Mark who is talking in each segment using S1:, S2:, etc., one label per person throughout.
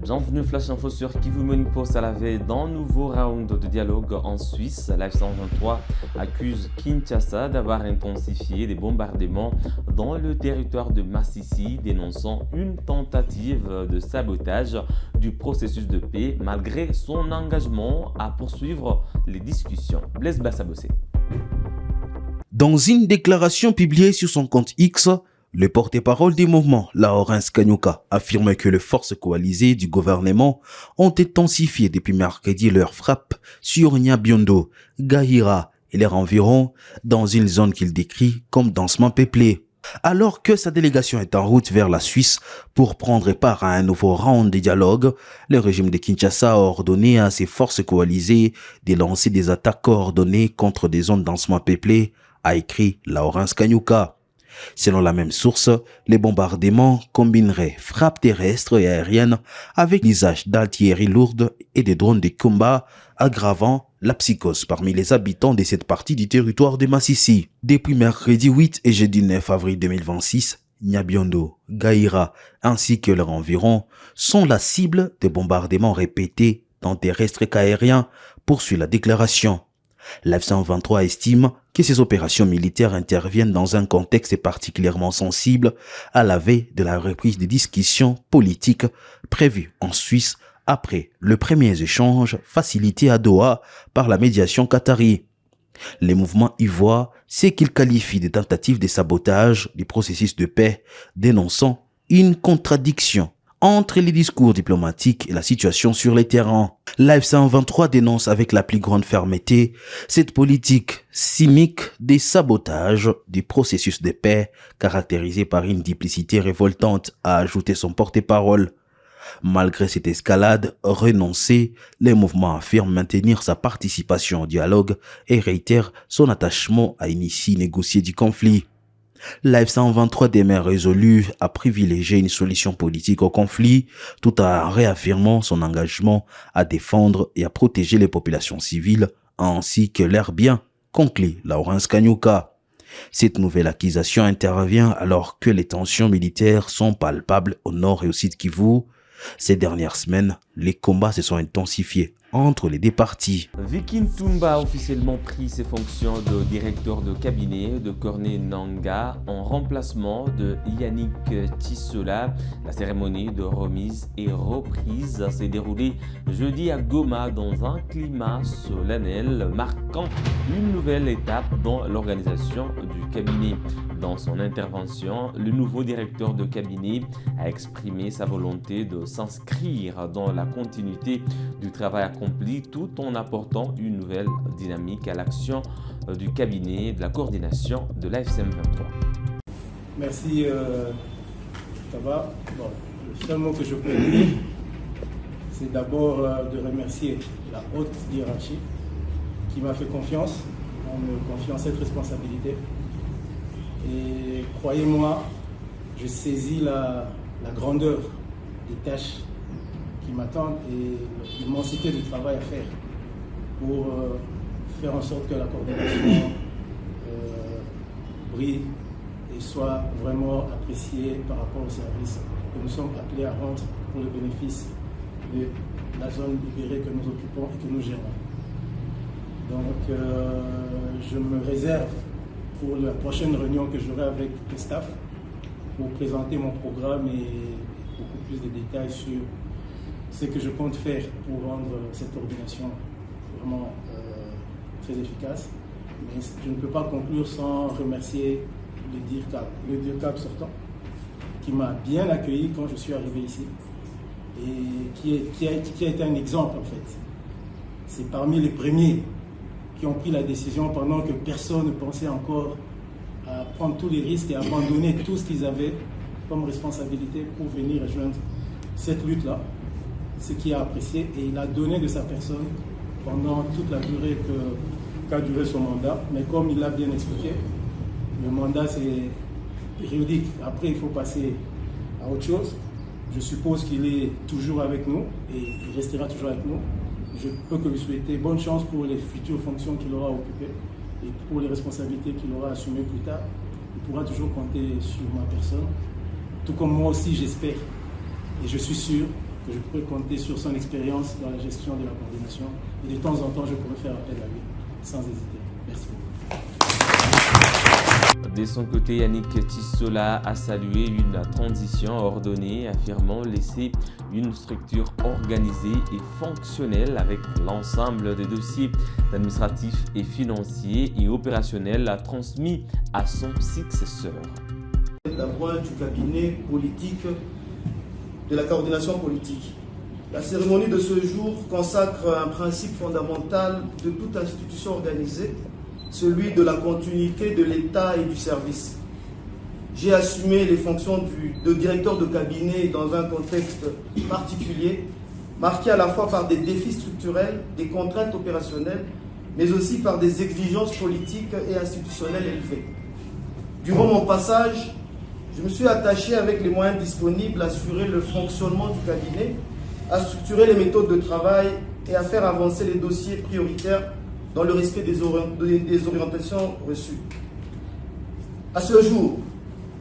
S1: Bienvenue Flash Info sur Kivu Morning Post à la veille d'un nouveau round de dialogue en Suisse. Live 123 accuse Kinshasa d'avoir intensifié des bombardements dans le territoire de Masisi, dénonçant une tentative de sabotage du processus de paix malgré son engagement à poursuivre les discussions. Blaise Bassabossé.
S2: Dans une déclaration publiée sur son compte X, le porte-parole du mouvement, Laurence Kanyuka, affirme que les forces coalisées du gouvernement ont intensifié depuis mercredi leurs frappes sur Nyabiondo, Gahira et leurs environs dans une zone qu'il décrit comme densement peuplée. Alors que sa délégation est en route vers la Suisse pour prendre part à un nouveau round de dialogue, le régime de Kinshasa a ordonné à ses forces coalisées de lancer des attaques coordonnées contre des zones densement peuplées, a écrit Laurence Kanyuka. Selon la même source, les bombardements combineraient frappes terrestres et aériennes avec l'usage d'artillerie lourde et de drones de combat, aggravant la psychose parmi les habitants de cette partie du territoire de Masisi. Depuis mercredi 8 et jeudi 9 avril 2026, Nyabiondo, Gahira ainsi que leurs environs sont la cible de bombardements répétés tant terrestres qu'aériens, poursuit la déclaration. L'F-123 estime que ces opérations militaires interviennent dans un contexte particulièrement sensible à la veille de la reprise des discussions politiques prévues en Suisse après le premier échange facilité à Doha par la médiation qatari. Les mouvements y voient ce qu'ils qualifient de tentatives de sabotage du processus de paix, dénonçant une contradiction entre les discours diplomatiques et la situation sur les terrains. L'AF123 dénonce avec la plus grande fermeté cette politique cynique des sabotages du processus de paix caractérisée par une duplicité révoltante, a ajouté son porte-parole. Malgré cette escalade renoncée, le mouvement affirme maintenir sa participation au dialogue et réitère son attachement à initier et négocier du conflit. L'AF123 demeure résolu à privilégier une solution politique au conflit tout en réaffirmant son engagement à défendre et à protéger les populations civiles ainsi que leurs biens, conclut Laurence Kanyuka. Cette nouvelle accusation intervient alors que les tensions militaires sont palpables au nord et au sud Kivu. Ces dernières semaines, les combats se sont intensifiés entre les deux parties.
S1: Viking Tumba a officiellement pris ses fonctions de directeur de cabinet de Corneille Nangaa en remplacement de Yannick Tissola. La cérémonie de remise et reprise s'est déroulée jeudi à Goma dans un climat solennel marquant une nouvelle étape dans l'organisation du cabinet. Dans son intervention, le nouveau directeur de cabinet a exprimé sa volonté de s'inscrire dans la continuité du travail accompli tout en apportant une nouvelle dynamique à l'action du cabinet et de la coordination de l'AFCM 23.
S3: Merci Taba. Bon, le seul mot que je peux dire, c'est d'abord de remercier la haute hiérarchie qui m'a fait confiance, en me confiant cette responsabilité. Et croyez-moi, je saisis la grandeur des tâches qui m'attendent et l'immensité du travail à faire pour faire en sorte que la coordination brille et soit vraiment appréciée par rapport au service que nous sommes appelés à rendre pour le bénéfice de la zone libérée que nous occupons et que nous gérons. Donc je me réserve pour la prochaine réunion que j'aurai avec le staff pour présenter mon programme et beaucoup plus de détails sur ce que je compte faire pour rendre cette coordination vraiment très efficace. Mais je ne peux pas conclure sans remercier le DIRCAP sortant, qui m'a bien accueilli quand je suis arrivé ici et qui a été un exemple en fait. C'est parmi les premiers qui ont pris la décision pendant que personne ne pensait encore à prendre tous les risques et à abandonner tout ce qu'ils avaient comme responsabilité pour venir rejoindre cette lutte-là. Ce qu'il a apprécié et il a donné de sa personne pendant toute la durée qu'a duré son mandat. Mais comme il l'a bien expliqué, le mandat c'est périodique. Après, il faut passer à autre chose. Je suppose qu'il est toujours avec nous et il restera toujours avec nous. Je peux que lui souhaiter bonne chance pour les futures fonctions qu'il aura occupées et pour les responsabilités qu'il aura assumées plus tard. Il pourra toujours compter sur ma personne, tout comme moi aussi j'espère et je suis sûr que je pourrais compter sur son expérience dans la gestion de la coordination. Et de temps en temps, je pourrais faire appel à lui, sans hésiter. Merci beaucoup.
S1: De son côté, Yannick Tissola a salué une transition ordonnée, affirmant laisser une structure organisée et fonctionnelle avec l'ensemble des dossiers administratifs et financiers et opérationnels transmis à son successeur.
S4: La pointe du cabinet politique de la coordination politique. La cérémonie de ce jour consacre un principe fondamental de toute institution organisée, celui de la continuité de l'État et du service. J'ai assumé les fonctions de directeur de cabinet dans un contexte particulier, marqué à la fois par des défis structurels, des contraintes opérationnelles, mais aussi par des exigences politiques et institutionnelles élevées. Durant mon passage, je me suis attaché avec les moyens disponibles à assurer le fonctionnement du cabinet, à structurer les méthodes de travail et à faire avancer les dossiers prioritaires dans le respect des orientations reçues. À ce jour,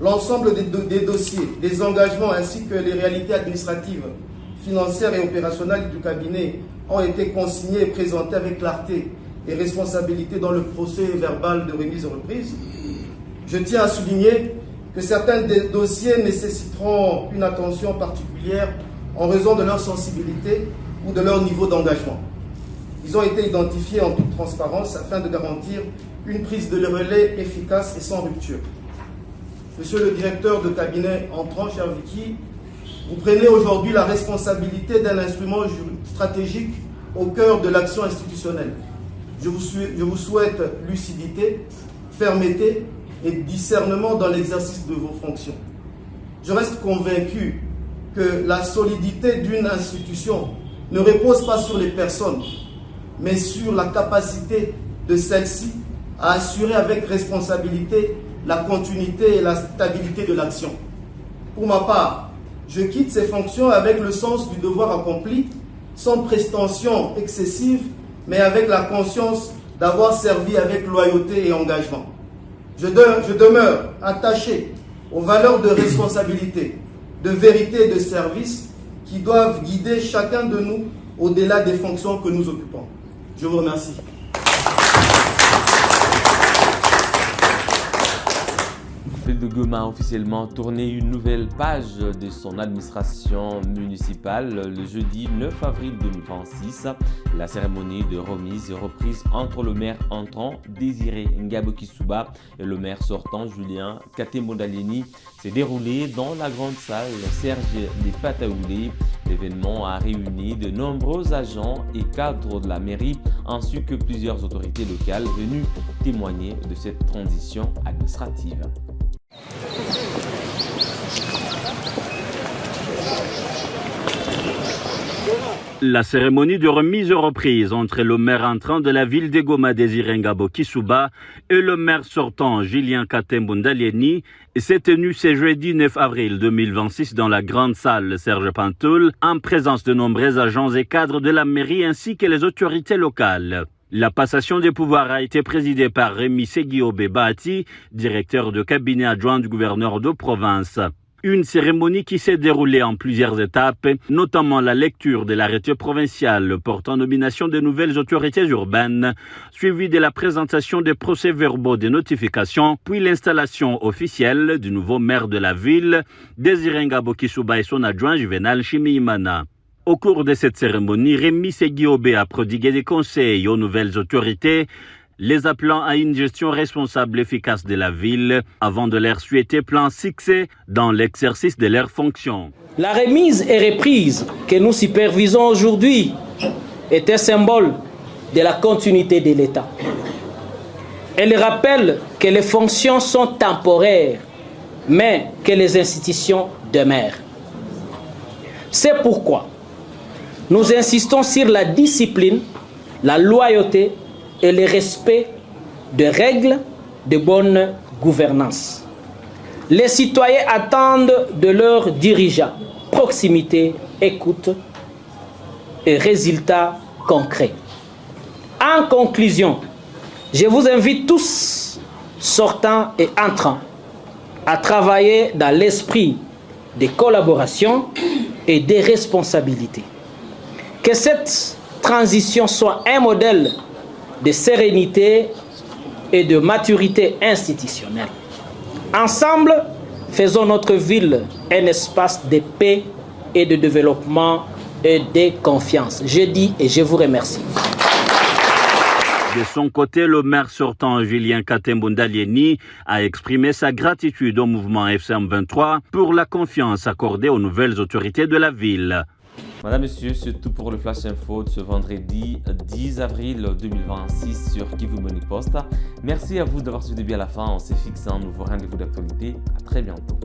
S4: l'ensemble des dossiers, des engagements ainsi que les réalités administratives, financières et opérationnelles du cabinet ont été consignés et présentés avec clarté et responsabilité dans le procès verbal de remise et reprise. Je tiens à souligner que certains des dossiers nécessiteront une attention particulière en raison de leur sensibilité ou de leur niveau d'engagement. Ils ont été identifiés en toute transparence afin de garantir une prise de relais efficace et sans rupture. Monsieur le directeur de cabinet entrant, cher Vicky, vous prenez aujourd'hui la responsabilité d'un instrument stratégique au cœur de l'action institutionnelle. Je vous souhaite lucidité, fermeté et discernement dans l'exercice de vos fonctions. Je reste convaincu que la solidité d'une institution ne repose pas sur les personnes, mais sur la capacité de celle-ci à assurer avec responsabilité la continuité et la stabilité de l'action. Pour ma part, je quitte ces fonctions avec le sens du devoir accompli, sans prétention excessive, mais avec la conscience d'avoir servi avec loyauté et engagement. Je demeure attaché aux valeurs de responsabilité, de vérité et de service qui doivent guider chacun de nous au-delà des fonctions que nous occupons. Je vous remercie.
S1: La ville de Goma a officiellement tourné une nouvelle page de son administration municipale le jeudi 9 avril 2026. La cérémonie de remise et reprise entre le maire entrant Désiré Ngabokisuba et le maire sortant Julien Katemodalieni s'est déroulée dans la grande salle Serge Depataoulé. L'événement a réuni de nombreux agents et cadres de la mairie ainsi que plusieurs autorités locales venues témoigner de cette transition administrative.
S5: La cérémonie de remise et reprise entre le maire entrant de la ville de Goma Désiré Ngabokisuba et le maire sortant Julien Katemodalieni s'est tenue ce jeudi 9 avril 2026 dans la grande salle Serge Pantoul en présence de nombreux agents et cadres de la mairie ainsi que les autorités locales. La passation des pouvoirs a été présidée par Rémi Seguiobe Bahati, directeur de cabinet adjoint du gouverneur de province. Une cérémonie qui s'est déroulée en plusieurs étapes, notamment la lecture de l'arrêté provincial portant nomination de nouvelles autorités urbaines, suivie de la présentation des procès-verbaux de notification, puis l'installation officielle du nouveau maire de la ville, Désiré Ngabokisuba et son adjoint Juvenal Chimiimana. Au cours de cette cérémonie, Rémi Seguiobe a prodigué des conseils aux nouvelles autorités, les appelant à une gestion responsable et efficace de la ville avant de leur souhaiter plein succès dans l'exercice de leurs fonctions.
S6: La remise et reprise que nous supervisons aujourd'hui est un symbole de la continuité de l'État. Elle rappelle que les fonctions sont temporaires, mais que les institutions demeurent. C'est pourquoi nous insistons sur la discipline, la loyauté et le respect des règles de bonne gouvernance. Les citoyens attendent de leurs dirigeants proximité, écoute et résultats concrets. En conclusion, je vous invite tous, sortants et entrants, à travailler dans l'esprit de collaboration et des responsabilités. Que cette transition soit un modèle de sérénité et de maturité institutionnelle. Ensemble, faisons notre ville un espace de paix et de développement et de confiance. Je dis et je vous remercie.
S5: De son côté, le maire sortant Julien Katembo Ndalieni a exprimé sa gratitude au mouvement FCM 23 pour la confiance accordée aux nouvelles autorités de la ville.
S1: Madame, Monsieur, c'est tout pour le Flash Info de ce vendredi 10 avril 2026 sur Kivu Morning Post. Merci à vous d'avoir suivi bien à la fin. On se fixe un nouveau rendez-vous d'actualité. À très bientôt.